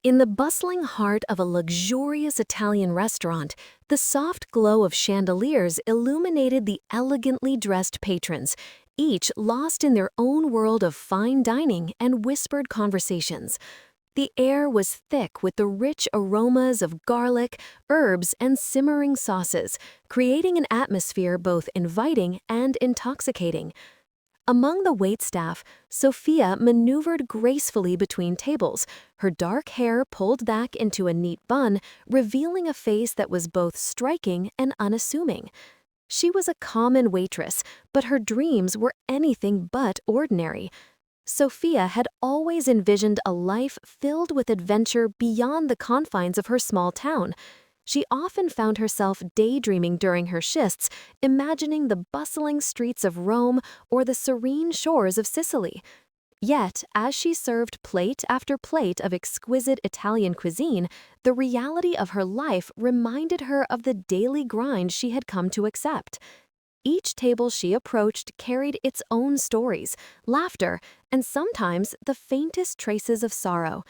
In the bustling heart of a luxurious Italian restaurant, the soft glow of chandeliers illuminated the elegantly dressed patrons, each lost in their own world of fine dining and whispered conversations. The air was thick with the rich aromas of garlic, herbs, and simmering sauces, creating an atmosphere both inviting and intoxicating. Among the waitstaff, Sophia maneuvered gracefully between tables, her dark hair pulled back into a neat bun, revealing a face that was both striking and unassuming. She was a common waitress, but her dreams were anything but ordinary. Sophia had always envisioned a life filled with adventure beyond the confines of her small town. She often found herself daydreaming during her shifts, imagining the bustling streets of Rome or the serene shores of Sicily. Yet, as she served plate after plate of exquisite Italian cuisine, the reality of her life reminded her of the daily grind she had come to accept. Each table she approached carried its own stories, laughter, and sometimes the faintest traces of sorrow.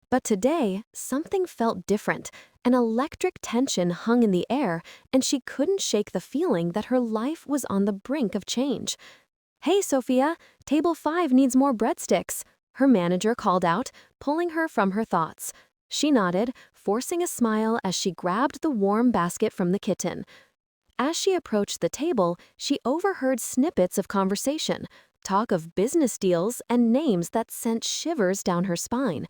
But today, something felt different. An electric tension hung in the air, and she couldn't shake the feeling that her life was on the brink of change. "Hey, Sophia, table 5 needs more breadsticks," her manager called out, pulling her from her thoughts. She nodded, forcing a smile as she grabbed the warm basket from the kitchen. As she approached the table, she overheard snippets of conversation, talk of business deals, and names that sent shivers down her spine.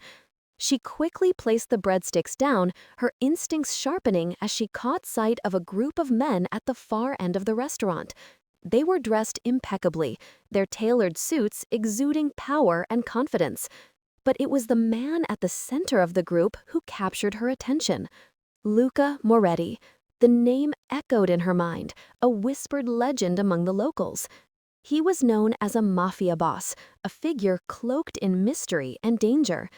She quickly placed the breadsticks down, her instincts sharpening as she caught sight of a group of men at the far end of the restaurant. They were dressed impeccably, their tailored suits exuding power and confidence. But it was the man at the center of the group who captured her attention. Luca Moretti. The name echoed in her mind, a whispered legend among the locals. He was known as a Mafia boss, a figure cloaked in mystery and danger.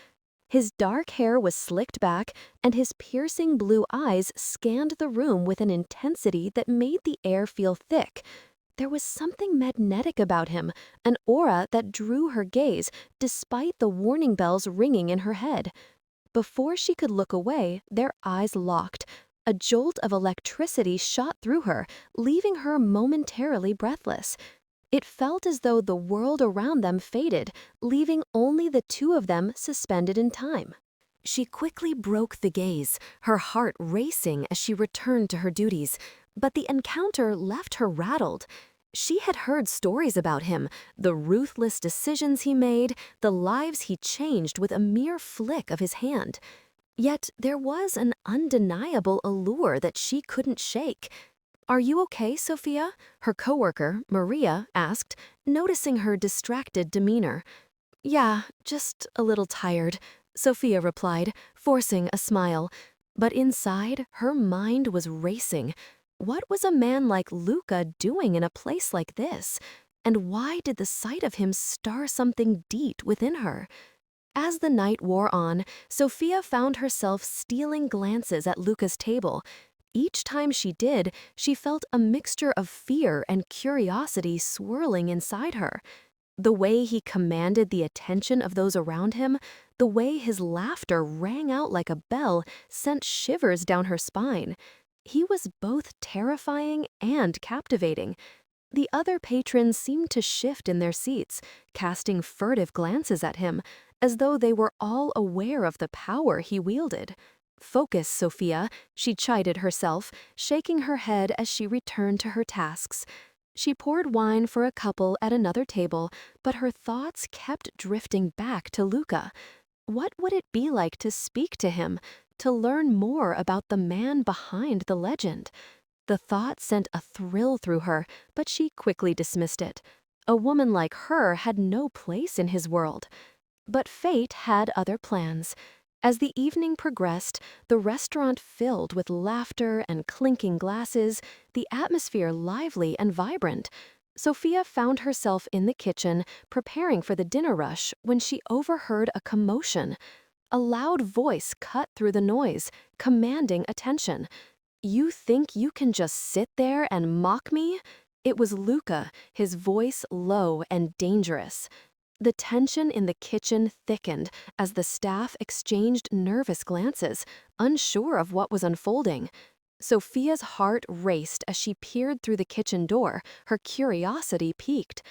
His dark hair was slicked back, and his piercing blue eyes scanned the room with an intensity that made the air feel thick. There was something magnetic about him, an aura that drew her gaze despite the warning bells ringing in her head. Before she could look away, their eyes locked. A jolt of electricity shot through her, leaving her momentarily breathless. It felt as though the world around them faded, leaving only the two of them suspended in time. She quickly broke the gaze, her heart racing as she returned to her duties, but the encounter left her rattled. She had heard stories about him, the ruthless decisions he made, the lives he changed with a mere flick of his hand. Yet there was an undeniable allure that she couldn't shake. "Are you okay, Sophia?" her coworker, Maria, asked, noticing her distracted demeanor. "Yeah, just a little tired," Sophia replied, forcing a smile. But inside, her mind was racing. What was a man like Luca doing in a place like this? And why did the sight of him stir something deep within her? As the night wore on, Sophia found herself stealing glances at Luca's table. Each time she did, she felt a mixture of fear and curiosity swirling inside her. The way he commanded the attention of those around him, the way his laughter rang out like a bell, sent shivers down her spine. He was both terrifying and captivating. The other patrons seemed to shift in their seats, casting furtive glances at him, as though they were all aware of the power he wielded. "Focus, Sophia," she chided herself, shaking her head as she returned to her tasks. She poured wine for a couple at another table, but her thoughts kept drifting back to Luca. What would it be like to speak to him, to learn more about the man behind the legend? The thought sent a thrill through her, but she quickly dismissed it. A woman like her had no place in his world. But fate had other plans. As the evening progressed, the restaurant filled with laughter and clinking glasses, the atmosphere lively and vibrant. Sophia found herself in the kitchen, preparing for the dinner rush, when she overheard a commotion. A loud voice cut through the noise, commanding attention. "You think you can just sit there and mock me?" It was Luca, his voice low and dangerous. The tension in the kitchen thickened as the staff exchanged nervous glances, unsure of what was unfolding. Sophia's heart raced as she peered through the kitchen door, her curiosity piqued.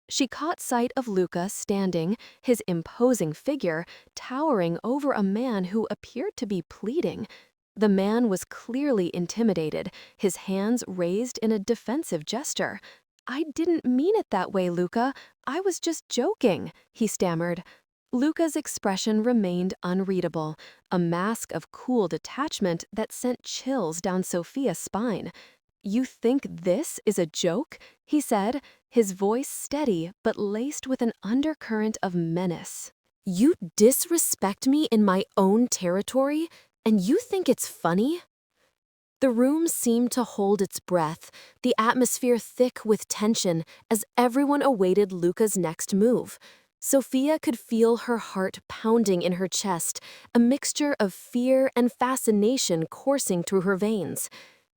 She caught sight of Luca standing, his imposing figure towering over a man who appeared to be pleading. The man was clearly intimidated, his hands raised in a defensive gesture. "I didn't mean it that way, Luca. I was just joking," he stammered. Luca's expression remained unreadable, a mask of cool detachment that sent chills down Sophia's spine. "You think this is a joke?" he said, his voice steady but laced with an undercurrent of menace. "You disrespect me in my own territory, and you think it's funny?" The room seemed to hold its breath, the atmosphere thick with tension as everyone awaited Luca's next move. Sophia could feel her heart pounding in her chest, a mixture of fear and fascination coursing through her veins.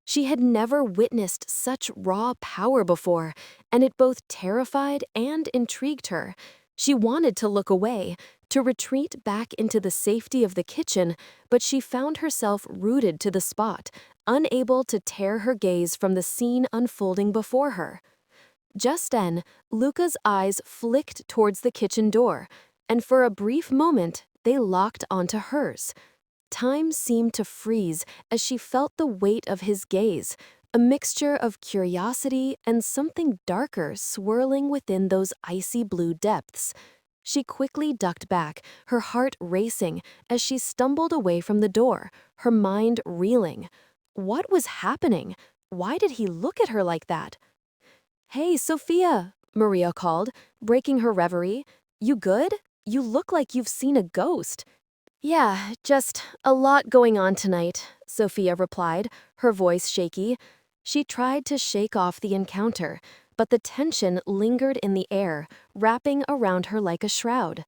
She had never witnessed such raw power before, and it both terrified and intrigued her. She wanted to look away, to retreat back into the safety of the kitchen, but she found herself rooted to the spot, unable to tear her gaze from the scene unfolding before her. Just then, Luca's eyes flicked towards the kitchen door, and for a brief moment, they locked onto hers. Time seemed to freeze as she felt the weight of his gaze, a mixture of curiosity and something darker swirling within those icy blue depths. She quickly ducked back, her heart racing as she stumbled away from the door, her mind reeling. What was happening? Why did he look at her like that? "Hey, Sophia," Maria called, breaking her reverie. "You good? You look like you've seen a ghost." "Yeah, just a lot going on tonight," Sophia replied, her voice shaky. She tried to shake off the encounter, but the tension lingered in the air, wrapping around her like a shroud.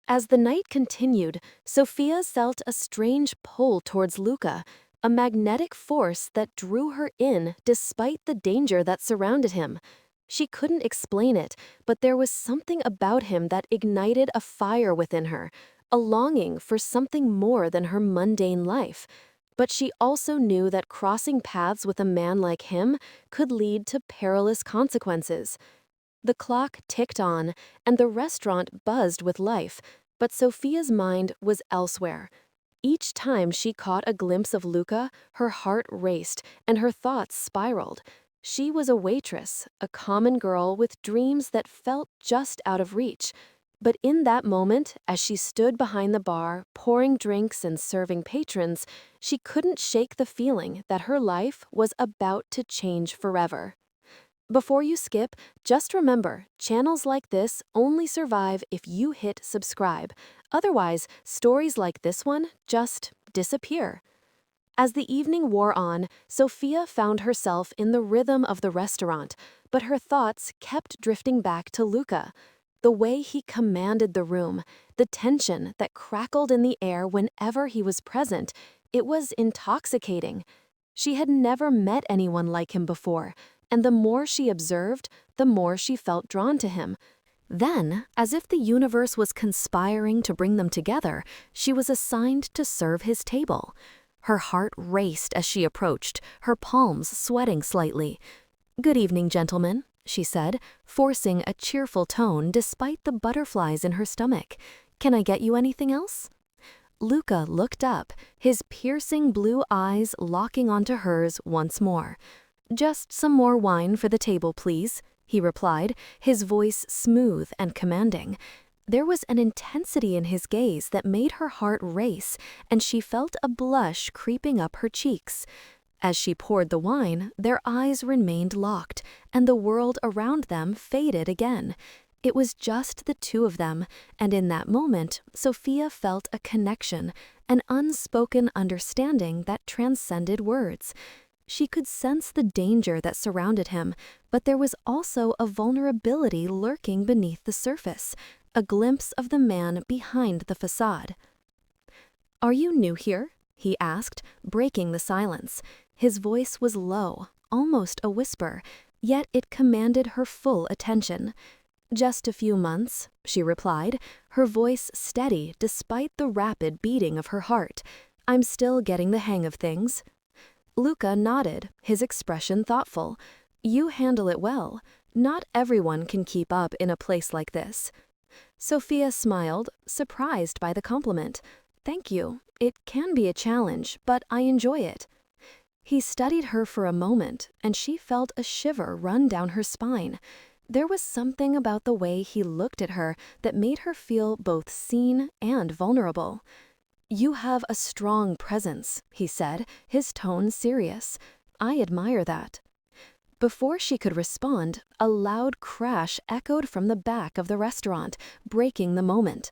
As the night continued, Sophia felt a strange pull towards Luca, a magnetic force that drew her in despite the danger that surrounded him. She couldn't explain it, but there was something about him that ignited a fire within her, a longing for something more than her mundane life. But she also knew that crossing paths with a man like him could lead to perilous consequences. The clock ticked on, and the restaurant buzzed with life, but Sophia's mind was elsewhere. Each time she caught a glimpse of Luca, her heart raced and her thoughts spiraled. She was a waitress, a common girl with dreams that felt just out of reach. But in that moment, as she stood behind the bar, pouring drinks and serving patrons, she couldn't shake the feeling that her life was about to change forever. Before you skip, just remember, channels like this only survive if you hit subscribe. Otherwise, stories like this one just disappear. As the evening wore on, Sophia found herself in the rhythm of the restaurant, but her thoughts kept drifting back to Luca. The way he commanded the room, the tension that crackled in the air whenever he was present, it was intoxicating. She had never met anyone like him before, and the more she observed, the more she felt drawn to him. Then, as if the universe was conspiring to bring them together, she was assigned to serve his table. Her heart raced as she approached, her palms sweating slightly. "Good evening, gentlemen," she said, forcing a cheerful tone despite the butterflies in her stomach. "Can I get you anything else?" Luca looked up, his piercing blue eyes locking onto hers once more. "Just some more wine for the table, please," he replied, his voice smooth and commanding. There was an intensity in his gaze that made her heart race, and she felt a blush creeping up her cheeks. As she poured the wine, their eyes remained locked, and the world around them faded again. It was just the two of them, and in that moment, Sophia felt a connection, an unspoken understanding that transcended words. She could sense the danger that surrounded him, but there was also a vulnerability lurking beneath the surface, a glimpse of the man behind the facade. "Are you new here?" he asked, breaking the silence. His voice was low, almost a whisper, yet it commanded her full attention. Just a few months, she replied, her voice steady despite the rapid beating of her heart. I'm still getting the hang of things. Luca nodded, his expression thoughtful. You handle it well. Not everyone can keep up in a place like this. Sophia smiled, surprised by the compliment. Thank you. It can be a challenge, but I enjoy it. He studied her for a moment, and she felt a shiver run down her spine. There was something about the way he looked at her that made her feel both seen and vulnerable. You have a strong presence, he said, his tone serious. I admire that. Before she could respond, a loud crash echoed from the back of the restaurant, breaking the moment.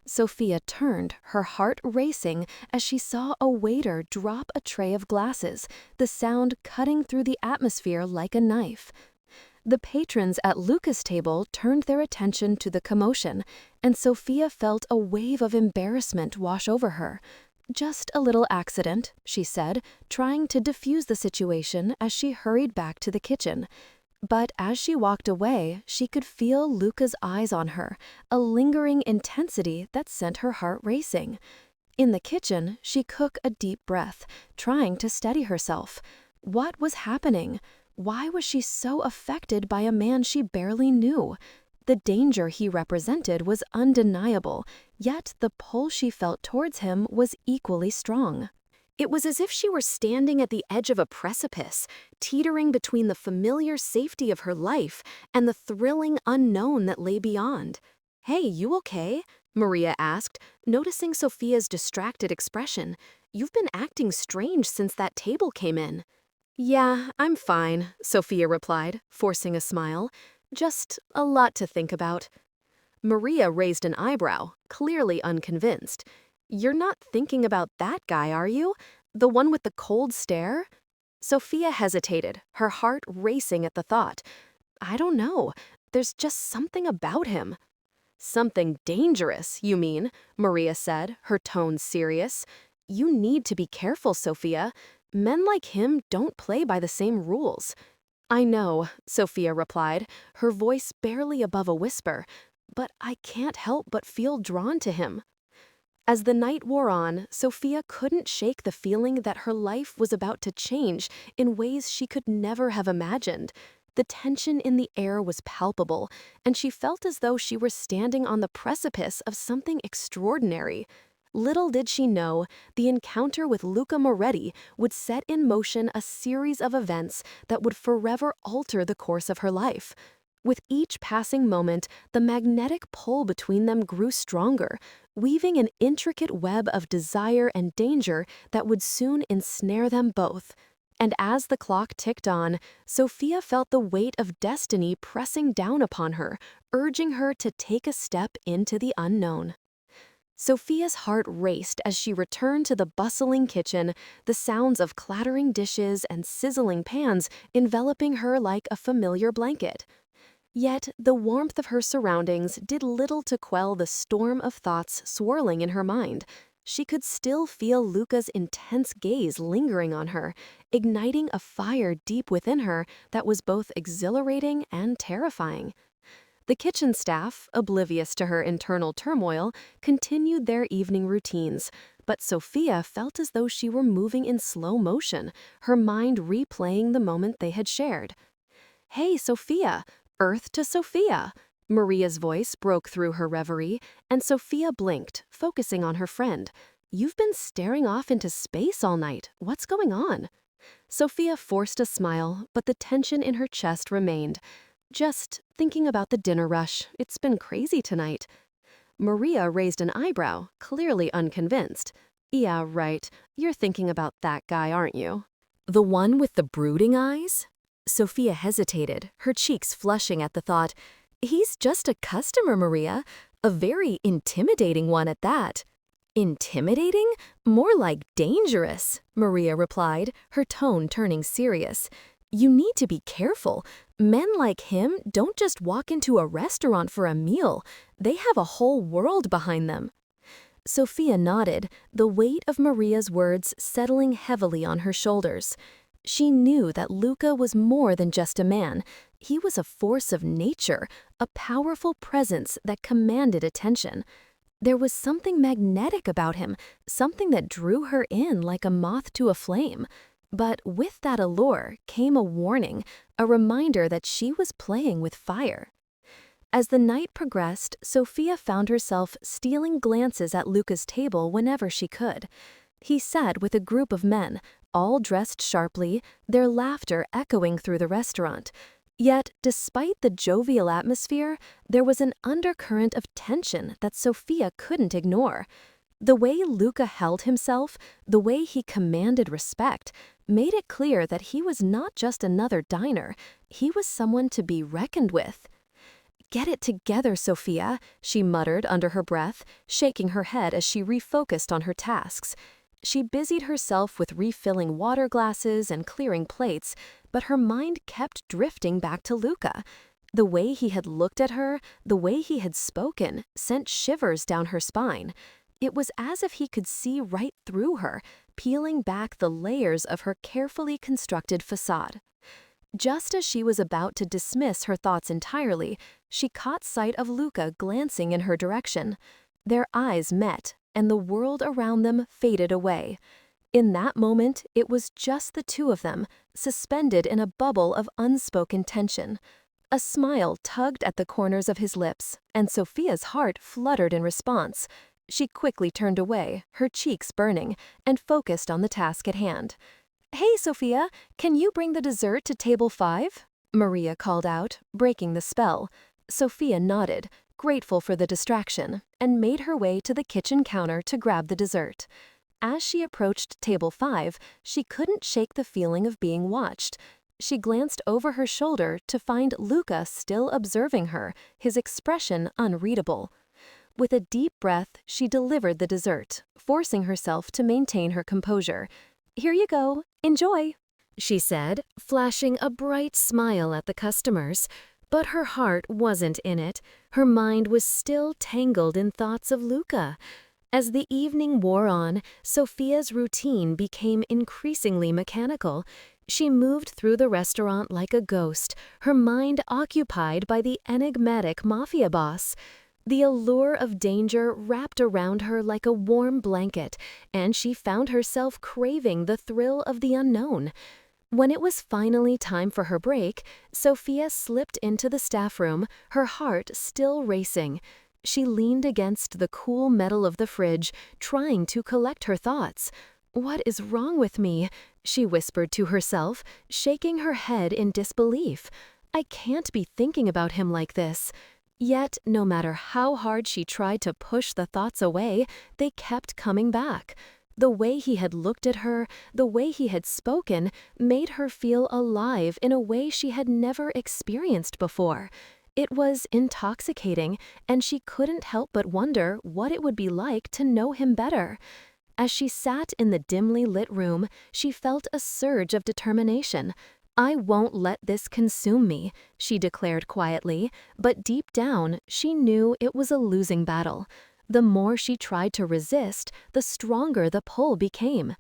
Sophia turned, her heart racing, as she saw a waiter drop a tray of glasses, the sound cutting through the atmosphere like a knife. The patrons at Luca's table turned their attention to the commotion, and Sophia felt a wave of embarrassment wash over her. Just a little accident, she said, trying to diffuse the situation as she hurried back to the kitchen. But as she walked away, she could feel Luca's eyes on her, a lingering intensity that sent her heart racing. In the kitchen, she took a deep breath, trying to steady herself. What was happening? Why was she so affected by a man she barely knew? The danger he represented was undeniable, yet the pull she felt towards him was equally strong. It was as if she were standing at the edge of a precipice, teetering between the familiar safety of her life and the thrilling unknown that lay beyond. Hey, you okay? Maria asked, noticing Sophia's distracted expression. You've been acting strange since that table came in. Yeah, I'm fine, Sophia replied, forcing a smile. Just a lot to think about. Maria raised an eyebrow, clearly unconvinced. You're not thinking about that guy, are you? The one with the cold stare? Sophia hesitated, her heart racing at the thought. I don't know. There's just something about him. Something dangerous, you mean? Maria said, her tone serious. You need to be careful, Sophia. Men like him don't play by the same rules. I know, Sophia replied, her voice barely above a whisper, but I can't help but feel drawn to him. As the night wore on, Sophia couldn't shake the feeling that her life was about to change in ways she could never have imagined. The tension in the air was palpable, and she felt as though she were standing on the precipice of something extraordinary. Little did she know, the encounter with Luca Moretti would set in motion a series of events that would forever alter the course of her life. With each passing moment, the magnetic pull between them grew stronger, weaving an intricate web of desire and danger that would soon ensnare them both. And as the clock ticked on, Sophia felt the weight of destiny pressing down upon her, urging her to take a step into the unknown. Sophia's heart raced as she returned to the bustling kitchen, the sounds of clattering dishes and sizzling pans enveloping her like a familiar blanket. Yet the warmth of her surroundings did little to quell the storm of thoughts swirling in her mind. She could still feel Luca's intense gaze lingering on her, igniting a fire deep within her that was both exhilarating and terrifying. The kitchen staff, oblivious to her internal turmoil, continued their evening routines, but Sophia felt as though she were moving in slow motion, her mind replaying the moment they had shared. Hey, Sophia! Earth to Sophia! Maria's voice broke through her reverie, and Sophia blinked, focusing on her friend. You've been staring off into space all night. What's going on? Sophia forced a smile, but the tension in her chest remained. Just thinking about the dinner rush. It's been crazy tonight. Maria raised an eyebrow, clearly unconvinced. Yeah, right. You're thinking about that guy, aren't you? The one with the brooding eyes? Sophia hesitated, her cheeks flushing at the thought. He's just a customer, Maria. A very intimidating one at that. Intimidating? More like dangerous, Maria replied, her tone turning serious. You need to be careful. Men like him don't just walk into a restaurant for a meal. They have a whole world behind them. Sophia nodded, the weight of Maria's words settling heavily on her shoulders. She knew that Luca was more than just a man. He was a force of nature, a powerful presence that commanded attention. There was something magnetic about him, something that drew her in like a moth to a flame. But with that allure came a warning, a reminder that she was playing with fire. As the night progressed, Sophia found herself stealing glances at Luca's table whenever she could. He sat with a group of men, all dressed sharply, their laughter echoing through the restaurant. Yet, despite the jovial atmosphere, there was an undercurrent of tension that Sophia couldn't ignore. The way Luca held himself, the way he commanded respect, made it clear that he was not just another diner, he was someone to be reckoned with. "Get it together, Sophia," she muttered under her breath, shaking her head as she refocused on her tasks. She busied herself with refilling water glasses and clearing plates, but her mind kept drifting back to Luca. The way he had looked at her, the way he had spoken, sent shivers down her spine. It was as if he could see right through her, peeling back the layers of her carefully constructed facade. Just as she was about to dismiss her thoughts entirely, she caught sight of Luca glancing in her direction. Their eyes met, and the world around them faded away. In that moment, it was just the two of them, suspended in a bubble of unspoken tension. A smile tugged at the corners of his lips, and Sophia's heart fluttered in response. She quickly turned away, her cheeks burning, and focused on the task at hand. "Hey, Sophia, can you bring the dessert to table 5? Maria called out, breaking the spell. Sophia nodded, grateful for the distraction, and made her way to the kitchen counter to grab the dessert. As she approached table 5, she couldn't shake the feeling of being watched. She glanced over her shoulder to find Luca still observing her, his expression unreadable. With a deep breath, she delivered the dessert, forcing herself to maintain her composure. "Here you go. Enjoy," she said, flashing a bright smile at the customers. But her heart wasn't in it. Her mind was still tangled in thoughts of Luca. As the evening wore on, Sophia's routine became increasingly mechanical. She moved through the restaurant like a ghost, her mind occupied by the enigmatic Mafia boss. The allure of danger wrapped around her like a warm blanket, and she found herself craving the thrill of the unknown. When it was finally time for her break, Sophia slipped into the staff room, her heart still racing. She leaned against the cool metal of the fridge, trying to collect her thoughts. "What is wrong with me?" she whispered to herself, shaking her head in disbelief. "I can't be thinking about him like this." Yet, no matter how hard she tried to push the thoughts away, they kept coming back. The way he had looked at her, the way he had spoken, made her feel alive in a way she had never experienced before. It was intoxicating, and she couldn't help but wonder what it would be like to know him better. As she sat in the dimly lit room, she felt a surge of determination. "I won't let this consume me," she declared quietly, but deep down, she knew it was a losing battle. The more she tried to resist, the stronger the pull became.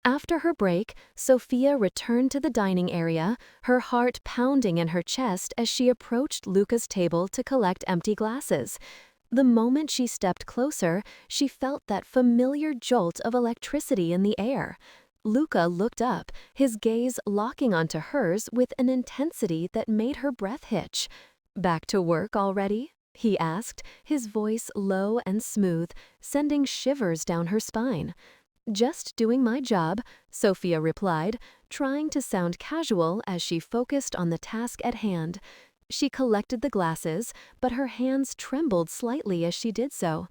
After her break, Sophia returned to the dining area, her heart pounding in her chest as she approached Luca's table to collect empty glasses. The moment she stepped closer, she felt that familiar jolt of electricity in the air. Luca looked up, his gaze locking onto hers with an intensity that made her breath hitch. "Back to work already?" he asked, his voice low and smooth, sending shivers down her spine. "Just doing my job," Sophia replied, trying to sound casual as she focused on the task at hand. She collected the glasses, but her hands trembled slightly as she did so.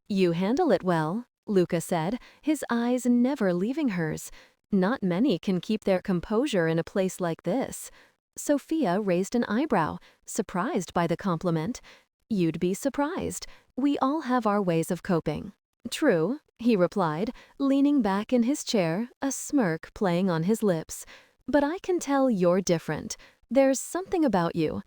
"You handle it well," Luca said, his eyes never leaving hers. "Not many can keep their composure in a place like this." Sophia raised an eyebrow, surprised by the compliment. "You'd be surprised. We all have our ways of coping." "True," he replied, leaning back in his chair, a smirk playing on his lips. "But I can tell you're different. There's something about you."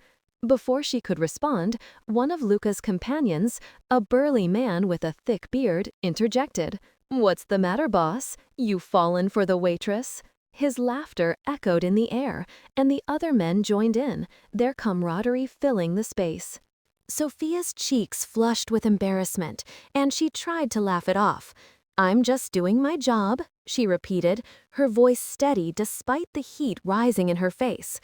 Before she could respond, one of Luca's companions, a burly man with a thick beard, interjected. "What's the matter, boss? You fallen for the waitress?" His laughter echoed in the air, and the other men joined in, their camaraderie filling the space. Sophia's cheeks flushed with embarrassment, and she tried to laugh it off. "I'm just doing my job," she repeated, her voice steady despite the heat rising in her face.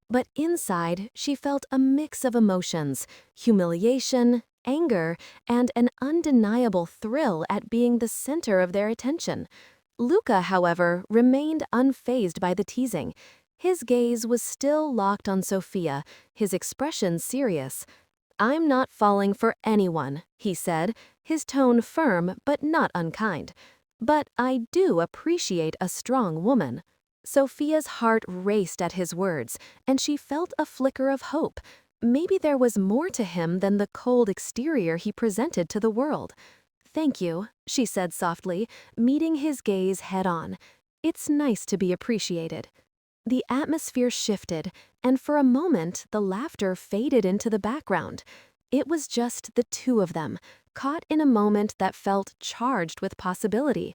But inside, she felt a mix of emotions: humiliation, anger, and an undeniable thrill at being the center of their attention. Luca, however, remained unfazed by the teasing. His gaze was still locked on Sophia, his expression serious. "I'm not falling for anyone," he said, his tone firm but not unkind. "But I do appreciate a strong woman." Sophia's heart raced at his words, and she felt a flicker of hope. Maybe there was more to him than the cold exterior he presented to the world. "Thank you," she said softly, meeting his gaze head-on. "It's nice to be appreciated." The atmosphere shifted, and for a moment the laughter faded into the background. It was just the two of them, caught in a moment that felt charged with possibility.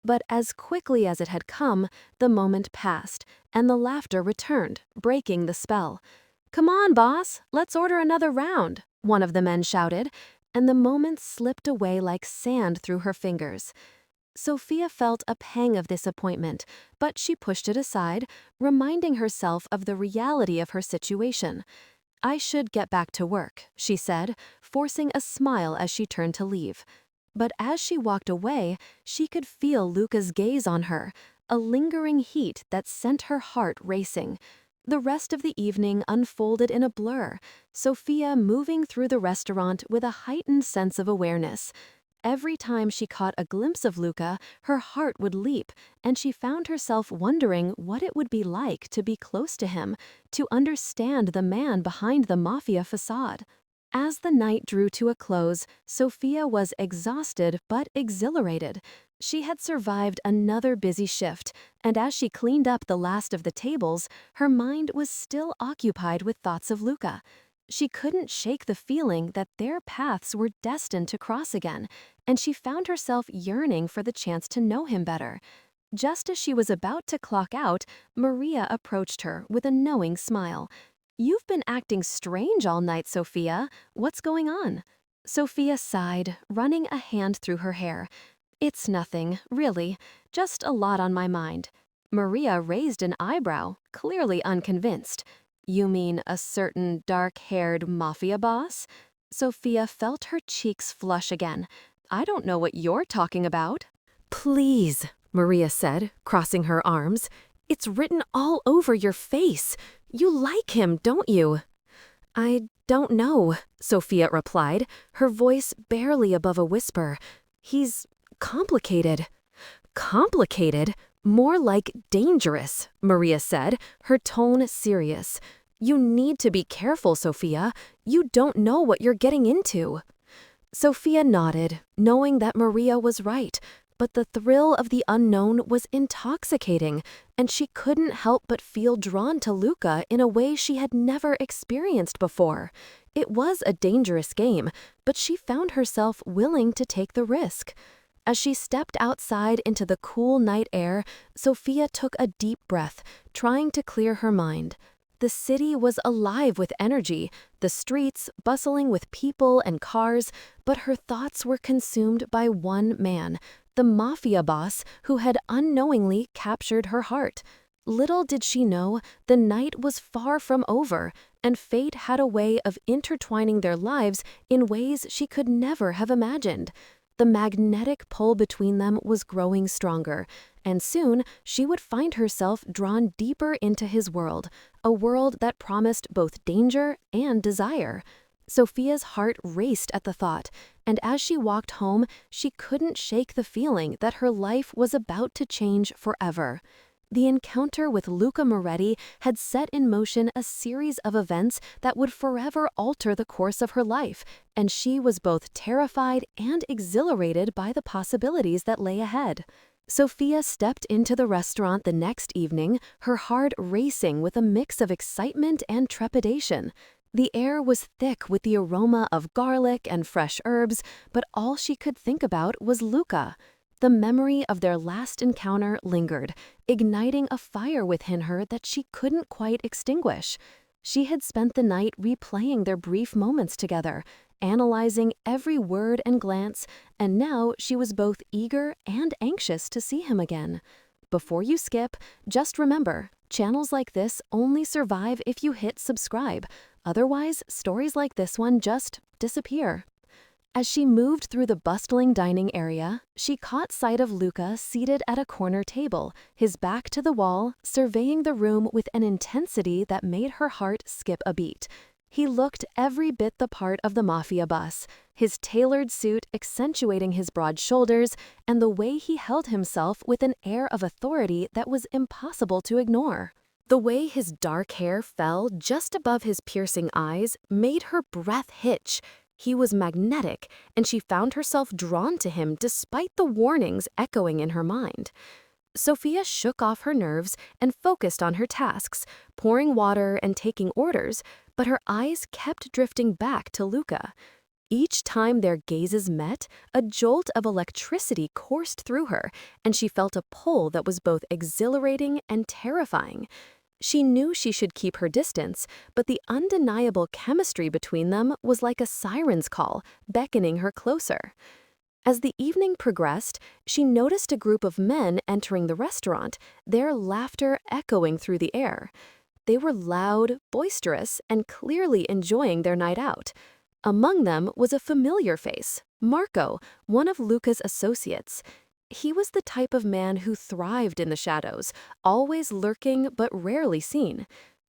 But as quickly as it had come, the moment passed, and the laughter returned, breaking the spell. "Come on, boss, let's order another round," one of the men shouted, and the moments slipped away like sand through her fingers. Sophia felt a pang of disappointment, but she pushed it aside, reminding herself of the reality of her situation. "I should get back to work," she said, forcing a smile as she turned to leave. But as she walked away, she could feel Luca's gaze on her, a lingering heat that sent her heart racing. The rest of the evening unfolded in a blur, Sophia moving through the restaurant with a heightened sense of awareness. Every time she caught a glimpse of Luca, her heart would leap, and she found herself wondering what it would be like to be close to him, to understand the man behind the Mafia facade. As the night drew to a close, Sophia was exhausted but exhilarated. She had survived another busy shift, and as she cleaned up the last of the tables, her mind was still occupied with thoughts of Luca. She couldn't shake the feeling that their paths were destined to cross again, and she found herself yearning for the chance to know him better. Just as she was about to clock out, Maria approached her with a knowing smile. "You've been acting strange all night, Sophia. What's going on?" Sophia sighed, running a hand through her hair. "It's nothing, really. Just a lot on my mind." Maria raised an eyebrow, clearly unconvinced. "You mean a certain dark-haired Mafia boss?" Sophia felt her cheeks flush again. "I don't know what you're talking about." "Please," Maria said, crossing her arms. "It's written all over your face. You like him, don't you?" "I don't know," Sophia replied, her voice barely above a whisper. "He's complicated." "Complicated? More like dangerous," Maria said, her tone serious. "You need to be careful, Sophia. You don't know what you're getting into." Sophia nodded, knowing that Maria was right, but the thrill of the unknown was intoxicating, and she couldn't help but feel drawn to Luca in a way she had never experienced before. It was a dangerous game, but she found herself willing to take the risk. As she stepped outside into the cool night air, Sophia took a deep breath, trying to clear her mind. The city was alive with energy, the streets bustling with people and cars, but her thoughts were consumed by one man, the Mafia boss who had unknowingly captured her heart. Little did she know, the night was far from over, and fate had a way of intertwining their lives in ways she could never have imagined. The magnetic pull between them was growing stronger, and soon she would find herself drawn deeper into his world, a world that promised both danger and desire. Sophia's heart raced at the thought, and as she walked home, she couldn't shake the feeling that her life was about to change forever. The encounter with Luca Moretti had set in motion a series of events that would forever alter the course of her life, and she was both terrified and exhilarated by the possibilities that lay ahead. Sophia stepped into the restaurant the next evening, her heart racing with a mix of excitement and trepidation. The air was thick with the aroma of garlic and fresh herbs, but all she could think about was Luca. The memory of their last encounter lingered, igniting a fire within her that she couldn't quite extinguish. She had spent the night replaying their brief moments together, analyzing every word and glance, and now she was both eager and anxious to see him again. Before you skip, just remember, channels like this only survive if you hit subscribe. Otherwise, stories like this one just disappear. As she moved through the bustling dining area, she caught sight of Luca seated at a corner table, his back to the wall, surveying the room with an intensity that made her heart skip a beat. He looked every bit the part of the Mafia boss, his tailored suit accentuating his broad shoulders, and the way he held himself with an air of authority that was impossible to ignore. The way his dark hair fell just above his piercing eyes made her breath hitch. He was magnetic, and she found herself drawn to him despite the warnings echoing in her mind. Sophia shook off her nerves and focused on her tasks, pouring water and taking orders, but her eyes kept drifting back to Luca. Each time their gazes met, a jolt of electricity coursed through her, and she felt a pull that was both exhilarating and terrifying. She knew she should keep her distance, but the undeniable chemistry between them was like a siren's call, beckoning her closer. As the evening progressed, she noticed a group of men entering the restaurant, their laughter echoing through the air. They were loud, boisterous, and clearly enjoying their night out. Among them was a familiar face, Marco, one of Luca's associates. He was the type of man who thrived in the shadows, always lurking but rarely seen.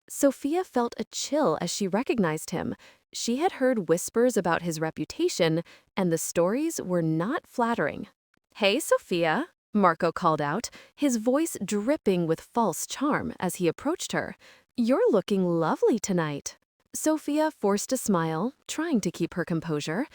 Sophia felt a chill as she recognized him. She had heard whispers about his reputation, and the stories were not flattering. "Hey, Sophia," Marco called out, his voice dripping with false charm as he approached her. "You're looking lovely tonight." Sophia forced a smile, trying to keep her composure.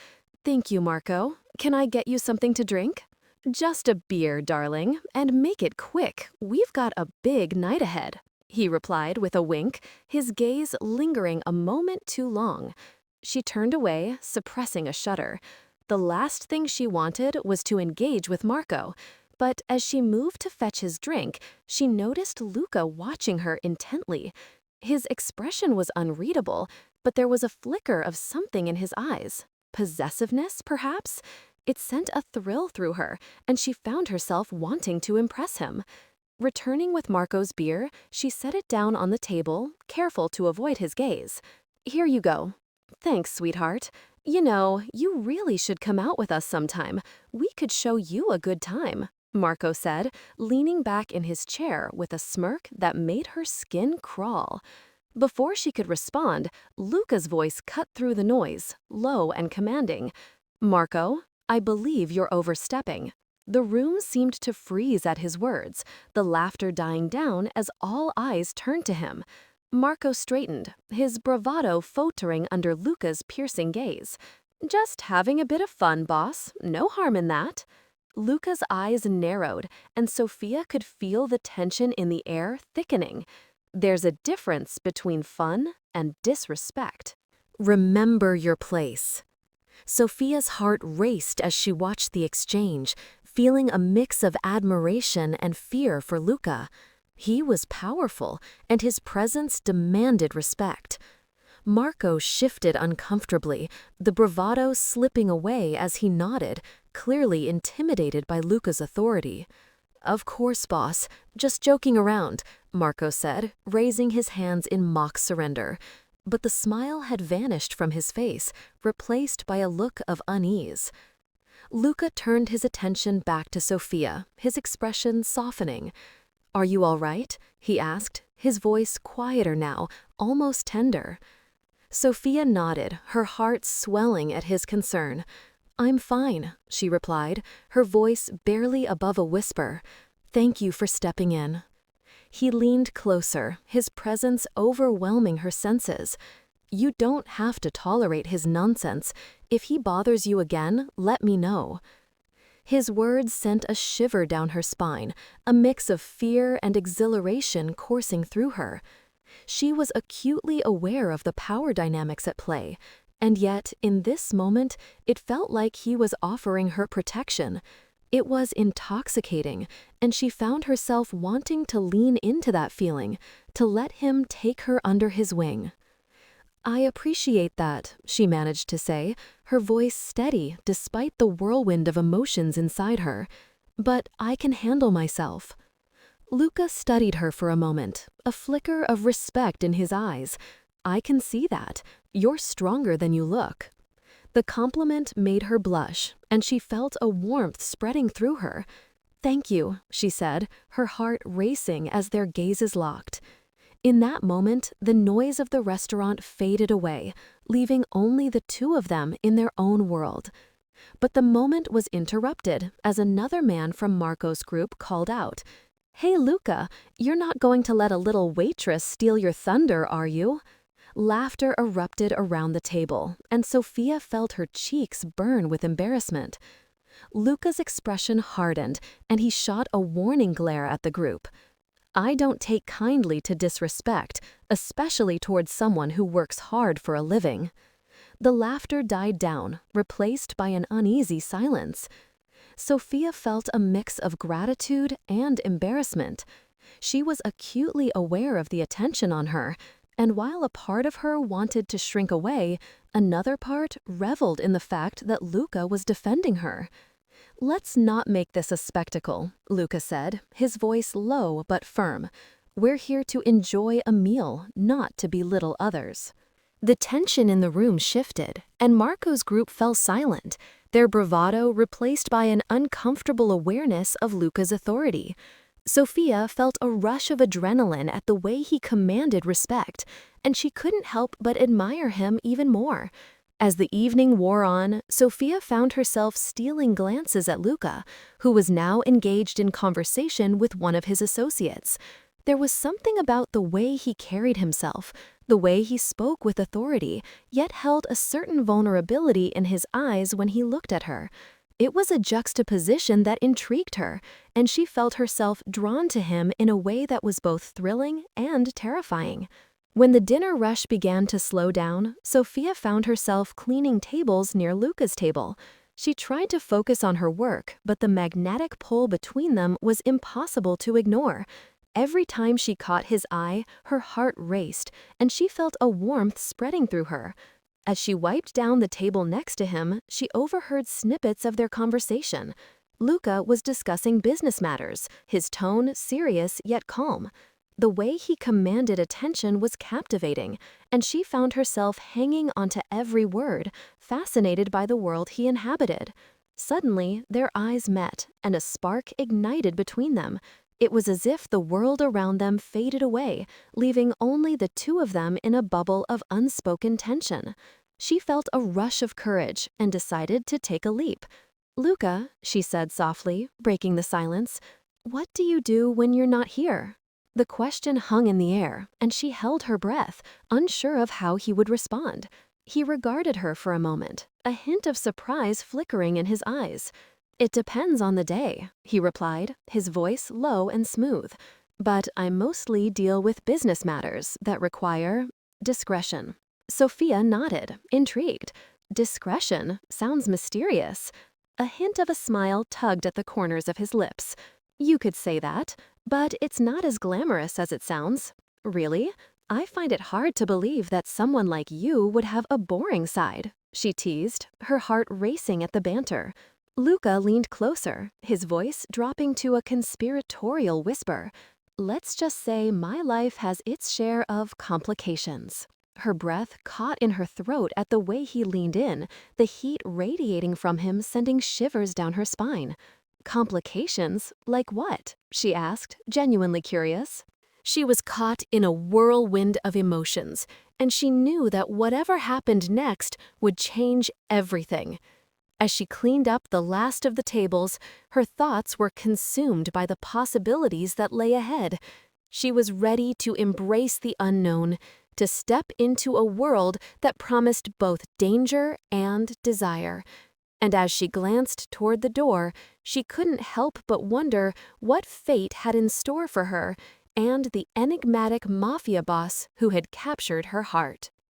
"Thank you, Marco. Can I get you something to drink?" "Just a beer, darling, and make it quick. We've got a big night ahead," he replied with a wink, his gaze lingering a moment too long. She turned away, suppressing a shudder. The last thing she wanted was to engage with Marco, but as she moved to fetch his drink, she noticed Luca watching her intently. His expression was unreadable, but there was a flicker of something in his eyes. Possessiveness, perhaps? It sent a thrill through her, and she found herself wanting to impress him. Returning with Marco's beer, she set it down on the table, careful to avoid his gaze. "Here you go." "Thanks, sweetheart. You know, you really should come out with us sometime. We could show you a good time," Marco said, leaning back in his chair with a smirk that made her skin crawl. Before she could respond, Luca's voice cut through the noise, low and commanding. "Marco, I believe you're overstepping." The room seemed to freeze at his words, the laughter dying down as all eyes turned to him. Marco straightened, his bravado faltering under Luca's piercing gaze. "Just having a bit of fun, boss. No harm in that." Luca's eyes narrowed, and Sophia could feel the tension in the air thickening. There's a difference between fun and disrespect. Remember your place. Sophia's heart raced as she watched the exchange, feeling a mix of admiration and fear for Luca. He was powerful, and his presence demanded respect. Marco shifted uncomfortably, the bravado slipping away as he nodded, clearly intimidated by Luca's authority. "Of course, boss. Just joking around," Marco said, raising his hands in mock surrender. But the smile had vanished from his face, replaced by a look of unease. Luca turned his attention back to Sophia, his expression softening. "Are you all right?" he asked, his voice quieter now, almost tender. Sophia nodded, her heart swelling at his concern. "I'm fine," she replied, her voice barely above a whisper. "Thank you for stepping in." He leaned closer, his presence overwhelming her senses. "You don't have to tolerate his nonsense. If he bothers you again, let me know." His words sent a shiver down her spine, a mix of fear and exhilaration coursing through her. She was acutely aware of the power dynamics at play, and yet, in this moment, it felt like he was offering her protection. It was intoxicating, and she found herself wanting to lean into that feeling, to let him take her under his wing. "I appreciate that," she managed to say, her voice steady despite the whirlwind of emotions inside her. "But I can handle myself." Luca studied her for a moment, a flicker of respect in his eyes. "I can see that. You're stronger than you look." The compliment made her blush, and she felt a warmth spreading through her. "Thank you," she said, her heart racing as their gazes locked. In that moment, the noise of the restaurant faded away, leaving only the two of them in their own world. But the moment was interrupted as another man from Marco's group called out, "Hey, Luca, you're not going to let a little waitress steal your thunder, are you?" Laughter erupted around the table, and Sophia felt her cheeks burn with embarrassment. Luca's expression hardened, and he shot a warning glare at the group. "I don't take kindly to disrespect, especially towards someone who works hard for a living." The laughter died down, replaced by an uneasy silence. Sophia felt a mix of gratitude and embarrassment. She was acutely aware of the attention on her, and while a part of her wanted to shrink away, another part reveled in the fact that Luca was defending her. "Let's not make this a spectacle," Luca said, his voice low but firm. "We're here to enjoy a meal, not to belittle others." The tension in the room shifted, and Marco's group fell silent, their bravado replaced by an uncomfortable awareness of Luca's authority. Sophia felt a rush of adrenaline at the way he commanded respect, and she couldn't help but admire him even more. As the evening wore on, Sophia found herself stealing glances at Luca, who was now engaged in conversation with one of his associates. There was something about the way he carried himself, the way he spoke with authority, yet held a certain vulnerability in his eyes when he looked at her. It was a juxtaposition that intrigued her, and she felt herself drawn to him in a way that was both thrilling and terrifying. When the dinner rush began to slow down, Sophia found herself cleaning tables near Luca's table. She tried to focus on her work, but the magnetic pull between them was impossible to ignore. Every time she caught his eye, her heart raced, and she felt a warmth spreading through her. As she wiped down the table next to him, she overheard snippets of their conversation. Luca was discussing business matters, his tone serious yet calm. The way he commanded attention was captivating, and she found herself hanging onto every word, fascinated by the world he inhabited. Suddenly, their eyes met, and a spark ignited between them. It was as if the world around them faded away, leaving only the two of them in a bubble of unspoken tension. She felt a rush of courage and decided to take a leap. "Luca," she said softly, breaking the silence, "what do you do when you're not here?" The question hung in the air, and she held her breath, unsure of how he would respond. He regarded her for a moment, a hint of surprise flickering in his eyes. "It depends on the day," he replied, his voice low and smooth. "But I mostly deal with business matters that require discretion." Sophia nodded, intrigued. Discretion sounds mysterious. A hint of a smile tugged at the corners of his lips. "You could say that, but it's not as glamorous as it sounds." "Really? I find it hard to believe that someone like you would have a boring side," she teased, her heart racing at the banter. Luca leaned closer, his voice dropping to a conspiratorial whisper. "Let's just say my life has its share of complications." Her breath caught in her throat at the way he leaned in, the heat radiating from him sending shivers down her spine. "Complications? Like what?" she asked, genuinely curious. She was caught in a whirlwind of emotions, and she knew that whatever happened next would change everything. As she cleaned up the last of the tables, her thoughts were consumed by the possibilities that lay ahead. She was ready to embrace the unknown, to step into a world that promised both danger and desire. And as she glanced toward the door, she couldn't help but wonder what fate had in store for her and the enigmatic Mafia boss who had captured her heart.